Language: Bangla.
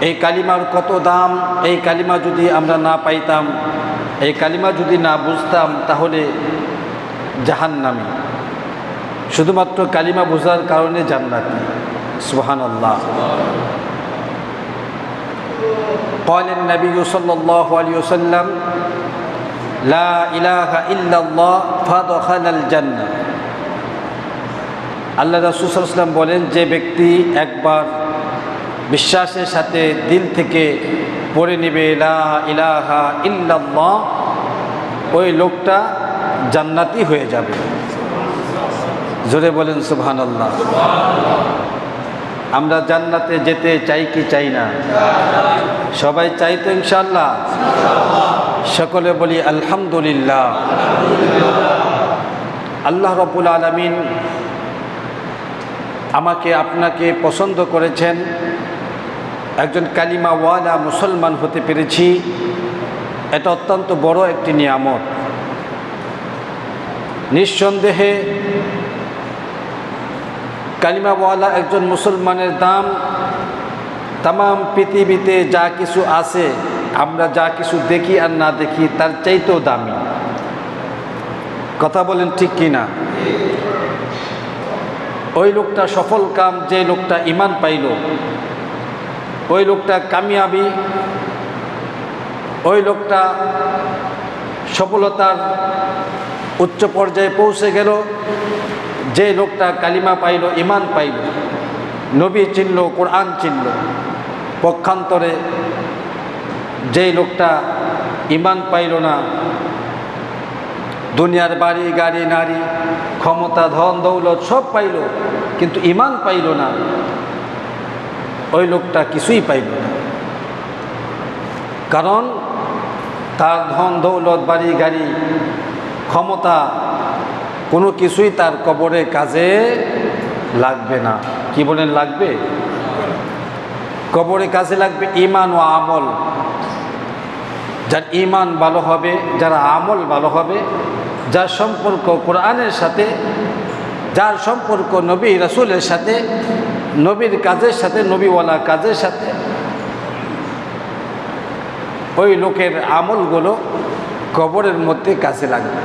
এই কালিমার কত দাম। এই কালিমা যদি আমরা না পাইতাম, এই কালিমা যদি না বুঝতাম, তাহলে জাহান্নামী। শুধুমাত্র কালিমা বোঝার কারণে জান্নাতি। সুবহানাল্লাহ। قال النبي صلى الله عليه وسلم لا إله إلا الله فدخل الجنة। আল্লাহ রাসূল সাল্লাল্লাহু আলাইহি ওয়াসাল্লাম বলেন, যে ব্যক্তি একবার বিশ্বাসের সাথে দিল থেকে পড়ে নেবে লা ইলাহা ইল্লাল্লাহ, ওই লোকটা জান্নাতি হয়ে যাবে। জোরে বলেন সুবহানাল্লাহ। আমরা জান্নাতে যেতে চাই কি চাই না? সবাই চাই তো ইনশাআল্লাহ। সকলে বলি আলহামদুলিল্লাহ। আল্লাহ রাব্বুল আলামিন আমাকে আপনাকে পছন্দ করেছেন, একজন কালিমাওয়ালা মুসলমান হতে পেরেছি। এটা অত্যন্ত বড় একটি নিয়ামত। নিঃসন্দেহে কালিমাওয়ালা একজন মুসলমানের দাম তামাম পৃথিবীতে যা কিছু আছে, আমরা যা কিছু দেখি আর না দেখি, তার চাইতেও দামি। কথা বলেন ঠিক কি না? ওই লোকটা সফল কাম, যে লোকটা ঈমান পাইল, ওই লোকটা কামিয়াবি, ওই লোকটা সফলতার উচ্চ পর্যায়ে পৌঁছে গেল, যে লোকটা কালিমা পাইল, ঈমান পাইল, নবী চিনল, কোরআন চিনল। পক্ষান্তরে যে লোকটা ঈমান পাইল না, দুনিয়ার বাড়ি গাড়ি নারী ক্ষমতা ধন দৌলত সব পাইল, কিন্তু ঈমান পাইল না, ওই লোকটা কিছুই পাইল না। কারণ তার ধন দৌলত বাড়ি গাড়ি ক্ষমতা কোনো কিছুই তার কবরে কাজে লাগবে না। কি বলেন লাগবে? কবরে কাজে লাগবে ঈমান ও আমল। যার ঈমান ভালো হবে, যার আমল ভালো হবে, যার সম্পর্ক কোরআনের সাথে, যার সম্পর্ক নবী রাসূলের সাথে, নবীর কাজের সাথে, নবীওয়ালা কাজের সাথে, ওই লোকের আমলগুলো কবরের মধ্যে কাজে লাগবে।